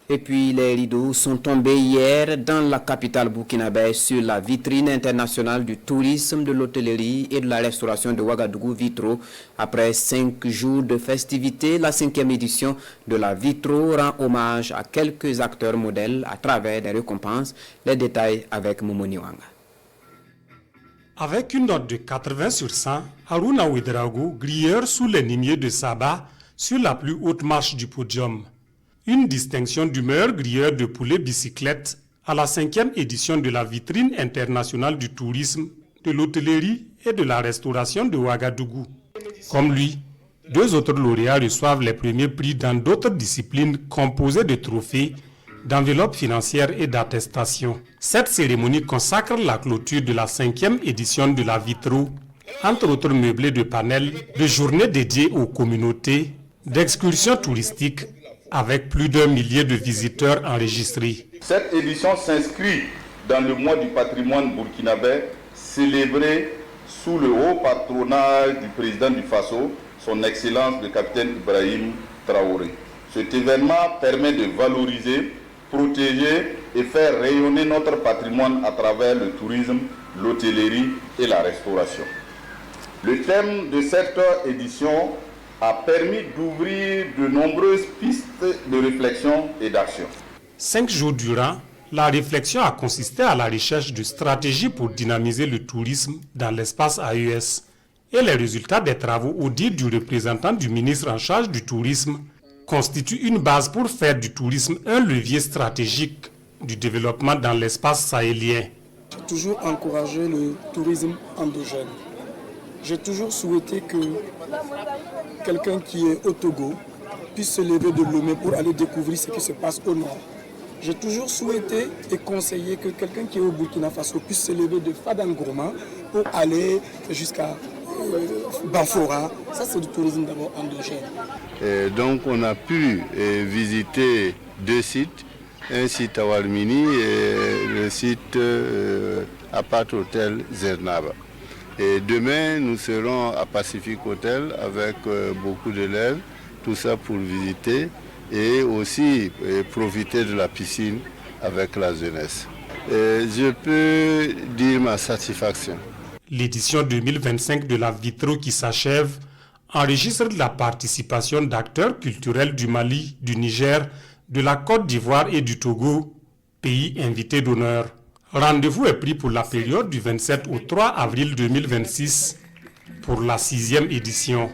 Et puis les rideaux sont tombés hier dans la capitale burkinabé sur la vitrine internationale du tourisme, de l'hôtellerie et de la restauration de Ouagadougou Vitro. Après 5 jours de festivités, la 5e édition de la Vitro rend hommage à quelques acteurs modèles à travers des récompenses. Les détails avec Momoni Wanga. Avec une note de 80 sur 100, Haruna Ouedraogo, grilleur sous les limiers de Saba, sur la plus haute marche du podium. Une distinction du meilleur grilleur de poulet bicyclette à la 5e édition de la vitrine internationale du tourisme, de l'hôtellerie et de la restauration de Ouagadougou. Comme lui, 2 autres lauréats reçoivent les premiers prix dans d'autres disciplines composées de trophées, d'enveloppes financières et d'attestations. Cette cérémonie consacre la clôture de la 5e édition de la Vitro, entre autres meublés de panels, de journées dédiées aux communautés, d'excursions touristiques, avec plus d'1 millier de visiteurs enregistrés. Cette édition s'inscrit dans le mois du patrimoine burkinabé, célébré sous le haut patronage du président du Faso, son Excellence le capitaine Ibrahim Traoré. Cet événement permet de valoriser, protéger et faire rayonner notre patrimoine à travers le tourisme, l'hôtellerie et la restauration. Le thème de cette édition a permis d'ouvrir de nombreuses pistes de réflexion et d'action. 5 jours durant, la réflexion a consisté à la recherche de stratégies pour dynamiser le tourisme dans l'espace AES. Et les résultats des travaux, au dire du représentant du ministre en charge du tourisme, constituent une base pour faire du tourisme un levier stratégique du développement dans l'espace sahélien. J'ai toujours encouragé le tourisme endogène. J'ai toujours souhaité que quelqu'un qui est au Togo puisse se lever de Lomé pour aller découvrir ce qui se passe au nord. J'ai toujours souhaité et conseillé que quelqu'un qui est au Burkina Faso puisse se lever de Fadangoma pour aller jusqu'à Bafora. Ça, c'est du tourisme d'abord endogène. Donc, on a pu visiter 2 sites. Un site à Walmini et le site Apat Hotel Zernaba. Et demain, nous serons à Pacific Hotel avec beaucoup d'élèves, tout ça pour visiter et aussi profiter de la piscine avec la jeunesse. Je peux dire ma satisfaction. L'édition 2025 de la Vitro qui s'achève enregistre la participation d'acteurs culturels du Mali, du Niger, de la Côte d'Ivoire et du Togo, pays invités d'honneur. Rendez-vous est pris pour la période du 27 au 3 avril 2026 pour la 6e édition.